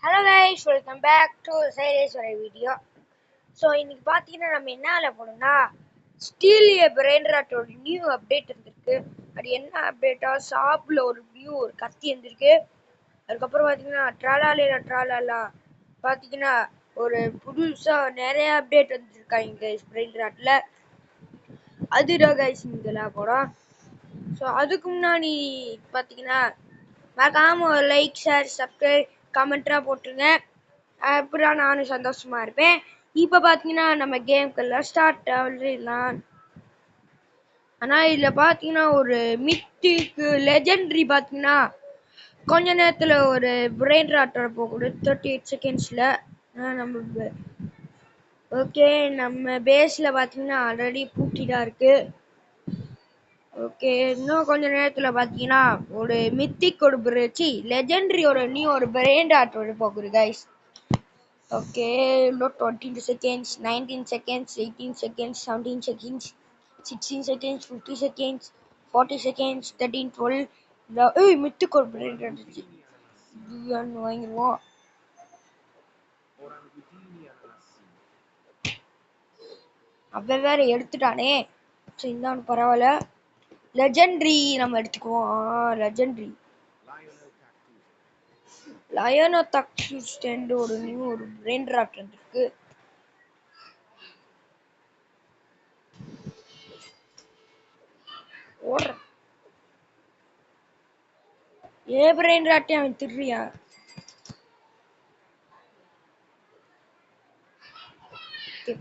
Hello guys, welcome back to Saileswara video. So இன்னைக்கு பாத்தீங்கன்னா நம்ம என்ன பண்ணோம்னா ஸ்டீலிய பிரெயின்ராட்டோட நியூ அப்டேட் வந்திருக்கு. அது என்ன அப்டேட்டா ஷாப்ல ஒரு நியூ ஒரு கத்தி வந்திருக்கு. அதுக்கப்புறம் பாத்தீங்கன்னா ட்ராலாலா பாத்தீங்கன்னா ஒரு புதுசா நிறைய அப்டேட் வந்திருக்காங்க கைஸ் பிரெயின்ராட்ல. அதுதான் கைஸ் இந்த போறோம். ஸோ அதுக்கு முன்னாடி பாத்தீங்கன்னா மறக்காம ஒரு லைக் ஷேர் சப்ஸ்கிரைப் கமெண்ட்லாம் போட்டுருங்க. அப்படிதான் நானும் சந்தோஷமா இருப்பேன். இப்போ பார்த்தீங்கன்னா நம்ம கேம்கெல்லாம் ஸ்டார்ட் ஆகலாம். ஆனால் இதில் பார்த்தீங்கன்னா ஒரு மித்திக்கு லெஜெண்டரி பார்த்தீங்கன்னா கொஞ்ச நேரத்தில் ஒரு பிரெயின் ராட்டோட போகக்கூடாது 38 செகண்ட்ஸில் நம்ம ஓகே நம்ம பேஸில் பார்த்தீங்கன்னா ஆல்ரெடி பூட்டி தான் இருக்குது. ஓகே இன்னும் கொஞ்ச நேரத்தில் பார்த்தீங்கன்னா ஒரு மித்திக் ஒரு லெஜெண்டரியோட நியூ ஒரு பிரெயின் ராட்டோட போகுது guys. Okay, not 20 seconds, 19 seconds, 18 seconds, 17 seconds, 16 seconds, 50 seconds, 40 seconds, 13, 12. Mithu corporate இருந்துச்சு. இதுன்னு வாங்கிடுவோம். அவன் வேற எடுத்துட்டானே. சரி இந்தான்னு பரவாயில்ல. லெஜெண்டரி நம்ம எடுத்துக்குவோம். லெஜெண்டரி லயனோ தக்ஸூஸ் ஸ்டாண்ட் ஒரு நியூ ஒரு பிரெயின் ராட் இருக்கு. ஓடுறேன் ஏ பிரெயின் ராட்டே அவன் திருறியா.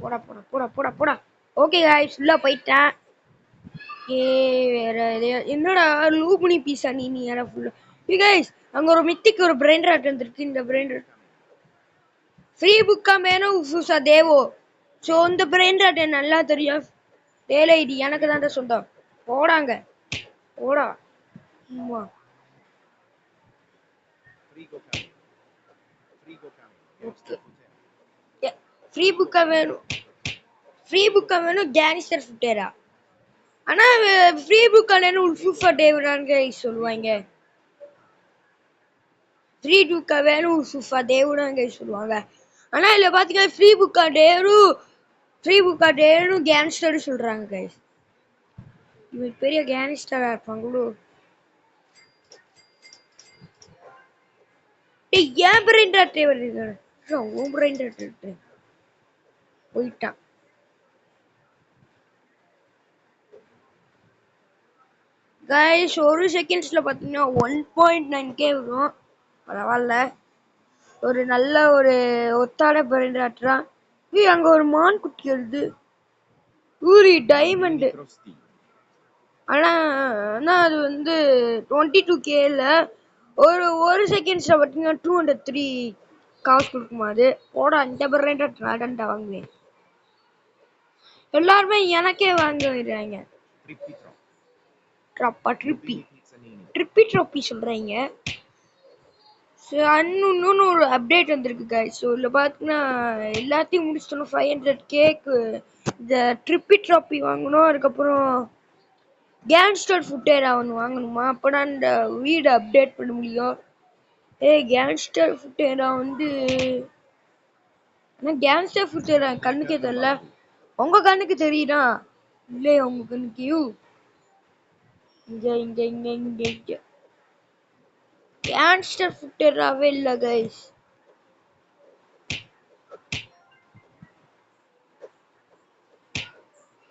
போடா போடா போடா போடா போடா. ஓகே காய்ஸ் உள்ள போயிட்டேன். வேற என்னடா லூபுனி பீஸா நீ யாரா ஃபுல்லா கைஸ் அங்க ஒரு மித்திக்கு ஒரு பிரெயின் ராட் வந்துருக்கு. இந்த பிரெயின் ராட் ஃப்ரீ புக்கா மேனும் உசுசா தேவோ. ஸோ இந்த பிரெயின் ராட் எனக்கு நல்லா தெரியும். டேல இது எனக்கு தான் சொந்தம். போடாங்க போடா. ஃப்ரீ புக்கா வேணும் கேனிஸ்டர் ஃபுட்டேரா. ஆனா ஃப்ரீ புக்கான உல்ஃபா டேவிடான்னு சொல்லுவாங்க. ஃப்ரீ புக்கா வேணும் உல்ஃபா டேவிடான்னு சொல்லுவாங்க. ஆனா இதுல பாத்தீங்கன்னா ஃப்ரீ புக்கா டேரும் கேனிஸ்டர் சொல்றாங்க கைஸ். இவன் பெரிய கேனிஸ்டரா இருப்பாங்களோ. ஏன் பிரெயின் ராட்டே வருது உன் பிரெயின் ராட்டு போயிட்டான். கைஸ் ஒரு செகண்ட்ஸ்ல பாத்தீங்கன்னா 1.9K வரும். பரவாயில்ல ஒரு நல்ல ஒரு ஒத்தாட பிரெயின் ராட்டுறான். அங்க ஒரு மான் குட்டி வருது. ஊரி டைமண்ட். ஆனா அது வந்து 22Kல ஒரு செகண்ட்ஸ்ல பாத்தீங்கன்னா 203 காசு கொடுக்குமா. அது போடா இந்த பிரெயின் ராட் நாடன்டா வாங்குவேன். எல்லாருமே எனக்கே வாங்க விடுறாங்க. ட்ரிப்பி சொல்றீங்க. இன்னொன்னு ஒரு அப்டேட் வந்திருக்கு கைஸ். ஸோ இதில் பார்த்தீங்கன்னா எல்லாத்தையும் முடிச்சிட்டோம். 500K இந்த ட்ரிப்பி வாங்கணும். அதுக்கப்புறம் கேங்ஸ்டர் ஃபுட்டேரா ஒன்று வாங்கணுமா. அப்போனா இந்த வீடு அப்டேட் பண்ண முடியும். கேங்ஸ்டர் ஃபுட்டேரா வந்து கேங்ஸ்டர் ஃபுட்டேரா கண்ணுக்கே தெரியல. உங்க கண்ணுக்கு தெரியுதா இல்லையா? உங்க கண்ணுக்கு இங்க கேங்ஸ்டர் ஃபுட்டேராவே இல்லை கைஸ்.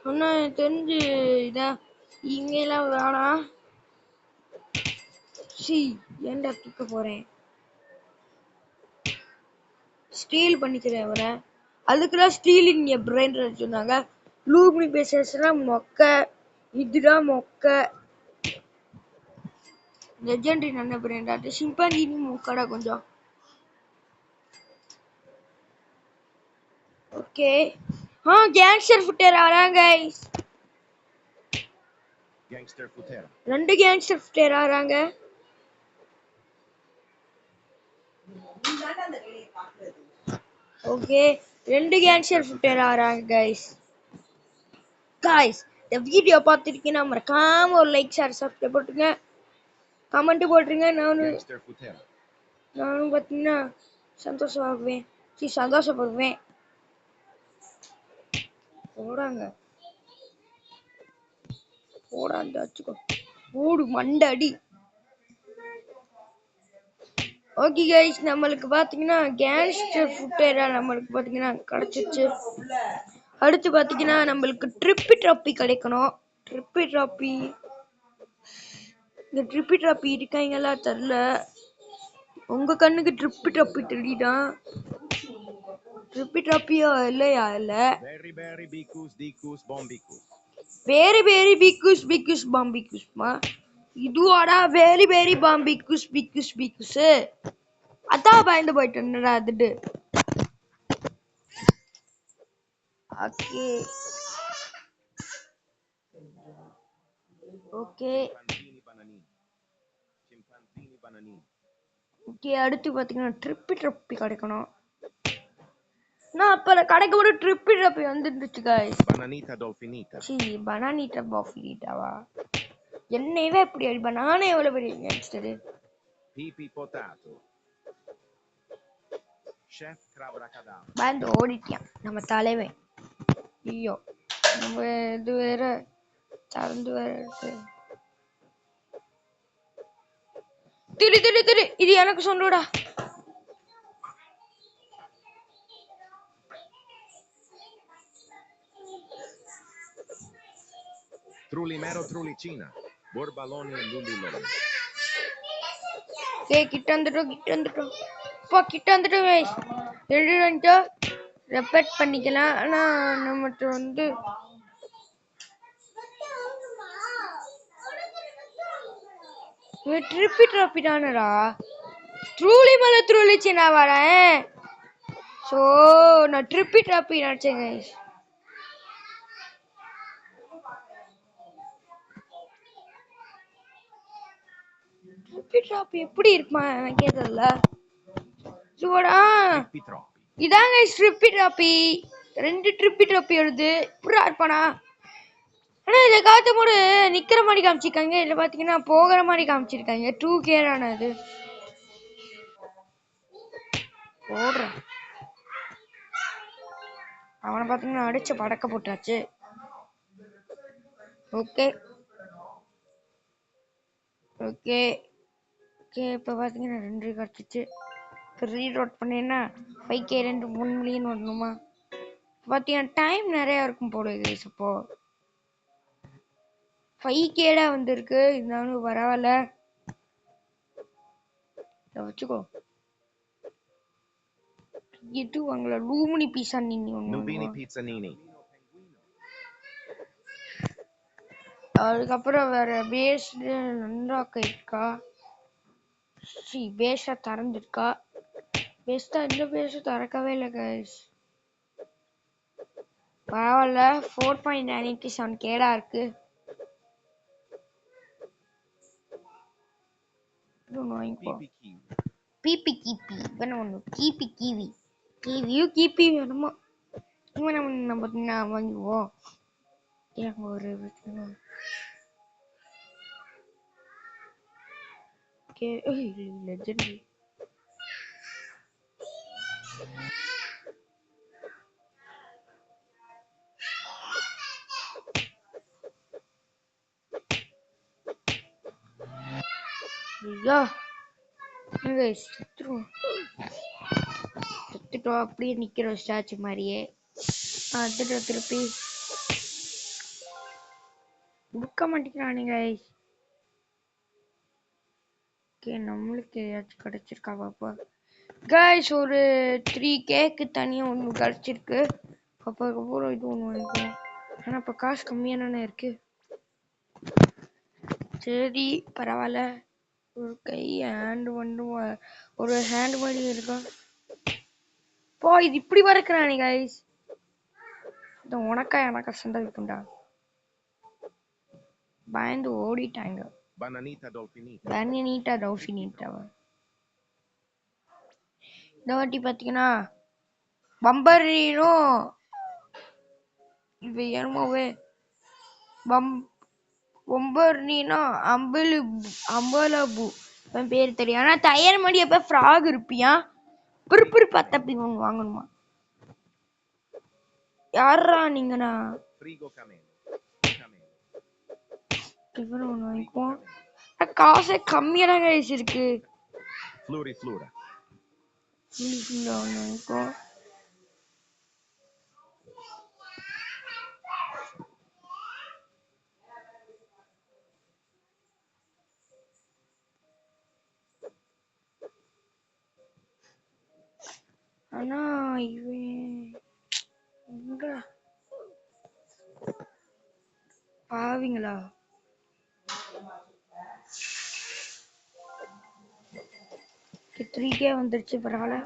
சொன்னா தெரிஞ்சு இதான் இங்கெல்லாம் வேணாம். ஏன்டா தூக்க போறேன். ஸ்டீல் பண்ணிக்கிறேன் அவரை. அதுக்குலாம் ஸ்டீல் இங்க பிரெயின் சொன்னாங்க. லூப்னி பேசலாம் மொக்க. இதுதான் மொக்க. லெஜெண்டரி நல்ல பிரெயின் ராட். சிம்பாஞ்சி மொக்கடா கொஞ்சம். ஓகே கேங்ஸ்டர் ஃபுட்டேரா வராங்க கைஸ். ரெண்டு கேங்ஸ்டர் ஃபுட்டேரா வராங்க. ஓகே ரெண்டு கேங்ஸ்டர் ஃபுட்டேரா வராங்க கைஸ். இந்த வீடியோ பார்த்துருக்கீங்கன்னா மறக்காம ஒரு லைக் ஷேர் சப்ஸ்கிரைப் போட்டுருங்க. கமெண்ட் போட்டுருங்க. நானும் பார்த்தீங்கன்னா சந்தோஷமாகுவேன். சந்தோஷப்படுவேன். போடாங்க போடாந்து அச்சுக்கோ. ஓடு மண்டடி. ஓகே கைஸ், நம்மளுக்கு பாத்தீங்கன்னா கேங்ஸ்டர் ஃபுட்டேரா நம்மளுக்கு பாத்தீங்கன்னா கிடைச்சிச்சு. அடுத்து பாத்தீங்கன்னா நம்மளுக்கு ட்ரிப்பி ட்ராப்பி கிடைக்கணும். ட்ரிப்பி ட்ராப்பி, இந்த ட்ரிப்பி ட்ராப்பி இருக்காங்களா தெரியல. உங்க கண்ணுக்கு ட்ரிப்பி ட்ராப்பி தெரியுதா? ட்ரிப்பி ட்ராப்பியா இல்லையா? இல்ல வேரி வேரி பிக்கூஸ் பாம்பிக்கூஸ்மா. இதுவாடா வேரி வேரி பாம்பிக்கூஸ். அதான் பயந்து போயிட்டு அதுட்டு. ஓகே ஓகே அடுத்து பாத்தீங்கன்னா ட்ரிப்பி ட்ராப்பி கிடைக்கணும். நான் அப்ப கடைக்கு ஒரு ட்ரிப்பி ட்ராப்பி வந்துருந்துச்சு गाइस. பனானிட்டா பாஃபினிட்டாவா? என்னையவே இப்படி அடி பனானே எவ்வளவு பெரிய கேங்ஸ்டர். பிபி பொட்டாட்டோ ஷெஃப் கிராப்ரகடா வந்து ஓடிட்டான் நம்ம தலைவன். ஐயோ நம்ம இது வேற தரந்து வேற இருக்கு. திரு இது எனக்கு சொல்லுடா. Trulimero Trulicina Borbaloni Lulilolo. கிட்ட வந்துட்டோம். கிட்ட வந்துட்டோம் गाइस. ரெண்டு ரெப்பேட் பண்ணிக்கலாம். ஆனா நம்மட்ட வந்து ட்ரிப்பி ட்ராப்பி தானடா. ட்ரூலிமேரோ ட்ரூலிச்சினா வரேன். சோ நான் ட்ரிப்பி ட்ராப்பி நினைச்சேன் गाइस. ட்ரிப்பி ட்ராப்பி எப்படி இருக்குமா எனக்கே தெரியல. சோடா இதான் गाइस ட்ரிப்பி ட்ராப்பி. ரெண்டு ட்ரிப்பி ட்ராப்பி வருது. இப்படி இருப்பானா? ஆனா இதை காட்டும் போது நிக்கிற மாதிரி காமிச்சிருக்காங்க. இதுல பாத்தீங்கன்னா போகிற மாதிரி காமிச்சிருக்காங்க. 2K ஆனது போடுறேன். அவனை பாத்தீங்கன்னா அடிச்சு படக்க போட்டாச்சு. ஓகே ஓகே ஓகே இப்ப பாத்தீங்கன்னா 2 கிடைச்சிச்சு. ரீலோட் பண்ணேன்னா 5K 3 மில்லியன் வரணுமா? பாத்தீங்கன்னா டைம் நிறைய இருக்கும் போல guys. இப்போ 5K வந்திருக்கு. இருந்தாலும் பரவாயில்ல, வச்சுக்கோ. இது வாங்கல லூமினி பீஸா நீனி ஒண்ணு. அதுக்கப்புறம் வேற பேஸ் நன்றாக்க இருக்கா? பேஸா திறந்துருக்கா? பேஸ் தான், இந்த பேஸ திறக்கவே இல்லை guys. பரவாயில்ல 4.97K இருக்கு. பிபி கீபி வேணும் ஒண்ணு. கிவியும் கீபி வேணுமா? நம்ம வாங்குவோம். ஒரு லெஜெண்ட் செத்துட்டோம். அப்படியே நிக்கிறோம் ஸ்டாச்சு மாதிரியே. திருப்பி கொடுக்க மாட்டேங்கிறானுங்க. நம்மளுக்கு ஏதாச்சும் கிடைச்சிருக்கா பாப்பா गाइस. ஒரு 3Kக்கு தனியா ஒண்ணு கிடைச்சிருக்கு. அப்புறம் இது ஒண்ணு வாங்கிப்போம். ஆனா இப்ப காசு கம்மியா தானே இருக்கு. சரி பரவாயில்ல. ஒரு கை ஹேண்ட் வந்து ஒரு ஹேண்ட் மாதிரி இருக்கா. இது இப்படி வரைக்கிறானே गाइस. இந்த உனக்கா எனக்கா சண்டை இருக்குண்டா. பயந்து ஓடிட்டாங்க. பனானிட்டா டால்ஃபினிட்டா. இந்த வாட்டி பாத்தீங்கன்னா பம்பரினும் இது என்னமோவே பொம்பர்னினா அம்பலபு பேர் தெரியும். ஆனா தயார் மாதிரி எப்ப ஃப்ராக் இருப்பியா? பிறுபிறு பார்த்தா அப்படி ஒன்று வாங்கணுமா? யாரா நீங்கண்ணா? டிஃபன் ஒன்று வாங்கிக்குவோம். காசே கம்மியாக தான் கைஸ் இருக்கு. ஒன்று வாங்கிக்குவோம். ஆனா இவன் பாவிங்களா? த்ரீக்கே வந்துருச்சு, பரவாயில்ல.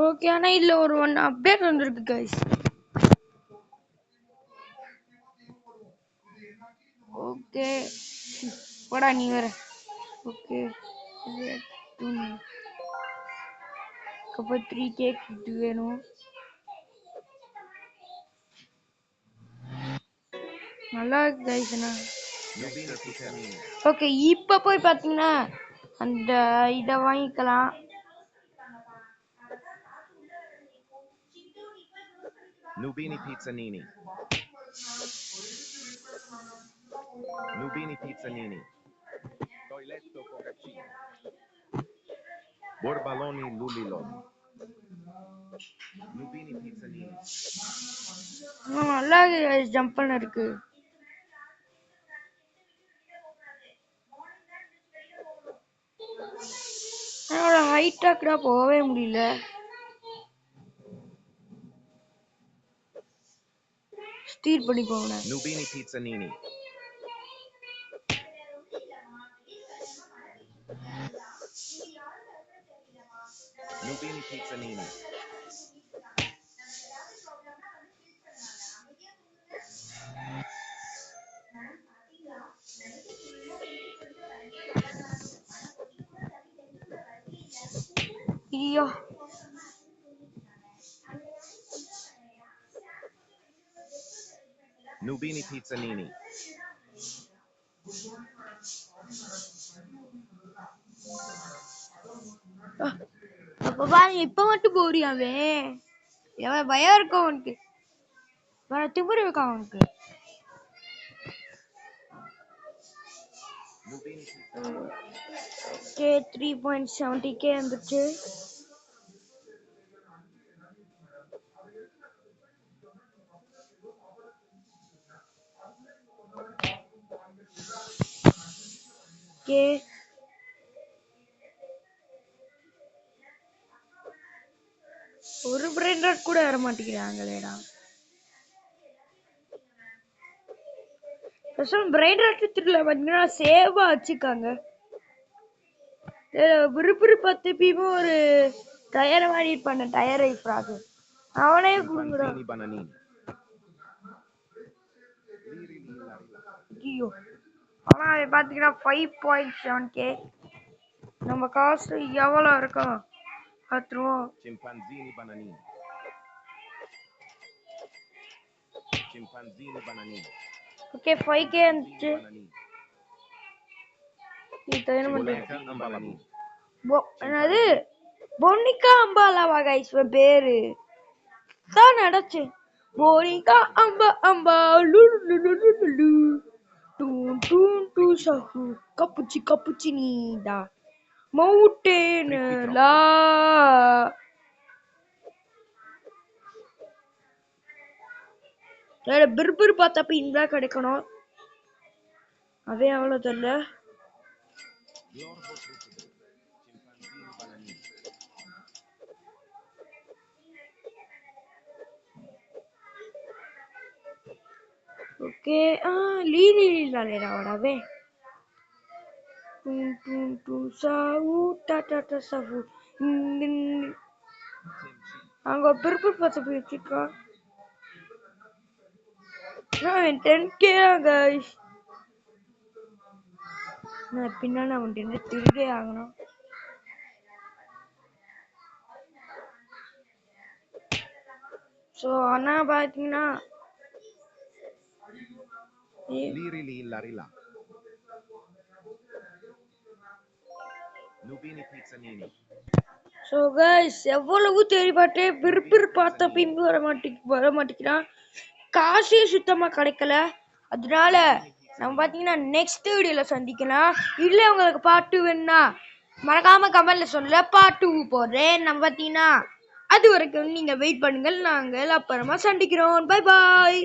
ஓகே, ஆனா இல்ல ஒரு ஒன் அப்டேட் வந்திருக்கு கைஸ். ஓகே போடா நீ வேற. ஓகே அப்போ 3K கிட் வேணும். நல்லா இருக்கு கைஸ்னா. ஓகே இப்போ போய் பார்த்தீங்கன்னா அந்த இதை வாங்கிக்கலாம். Nubini Pizzanini. Nubini Pizzanini. Toiletto Focaccino. Borbaloni Luliloni. Nubini Pizzanini. நல்லா ஜம்ப் பண்ண இருக்கு. என்னோட ஹைட்டா கூட போகவே முடியல. ஸ்டீல் பண்ணிக்கோங்க. Nubini Pizzanini. Nubini Pizzanini. ஐயோ Nubini Pizzanini. அப்ப பாருங்க இப்ப மட்டும் போறியாவே. எவ்வளவு பயம் இருக்கும் அவனுக்கு. வேற திமிரு இருக்கா அவனுக்கு. ஓகே 3.70K வந்துச்சு. ஓகே ஒரு பிரெயின் ராட் கூட வர மாட்டேங்கிறாங்களேடா. பிரெயின் ராட் திருல பாத்தீங்கன்னா சேவா வச்சுக்காங்க. விறுவிறு 10 பீமும் ஒரு டயரை வாங்கிட்டு பண்ண டயர் ஐஃப்ராக் அவனே கொடுங்கடா. ஐயோ ஆனா அதை பாத்தீங்கன்னா 5.7K. நம்ம காசு எவ்வளவு இருக்கும் பார்த்துருவோம். Chimpanzini bananini. Chimpanzini bananini. Okay 5K வந்துச்சு. என்னது பொன்னிகா அம்பாலாவா கைஸ் பேரு தான் நடச்சு. போனிகா அம்பா அம்பா டூன் டூன் டூ சஹு கப்புச்சி கப்புச்சி நீடா மவுண்டேன்லா. பிர்பிர் பார்த்தப்ப இந்த கிடைக்கணும். அதே அவ்வளோ தெரியல. ஓகே லீலாவே அங்க பிற்பு பார்த்து போயிருக்கா. 10K guys. நான் பின்னாடி அவன் திருடே ஆகணும். ஸோ ஆனால் பார்த்தீங்கன்னா Liri li larila. Nubini pizzanini. So guys எவ்வளவு தேடிப்பட்டே விறுவிறு பார்த்த பின்பு வர மாட்டேங்கிறான். காசே சுத்தமாக கிடைக்கல. அதனால நம்ம பார்த்தீங்கன்னா நெக்ஸ்ட் வீடியோவில் சந்திக்கலாம். இல்லை உங்களுக்கு பார்ட் 2 வேணும்னா மறக்காம கமெண்ட்ல சொல்ல பார்ட் 2 போடுறேன். நம்ம பார்த்தீங்கன்னா அது வரைக்கும் நீங்கள் வெயிட் பண்ணுங்கள். நாங்கள் அப்புறமா சந்திக்கிறோம். Bye bye.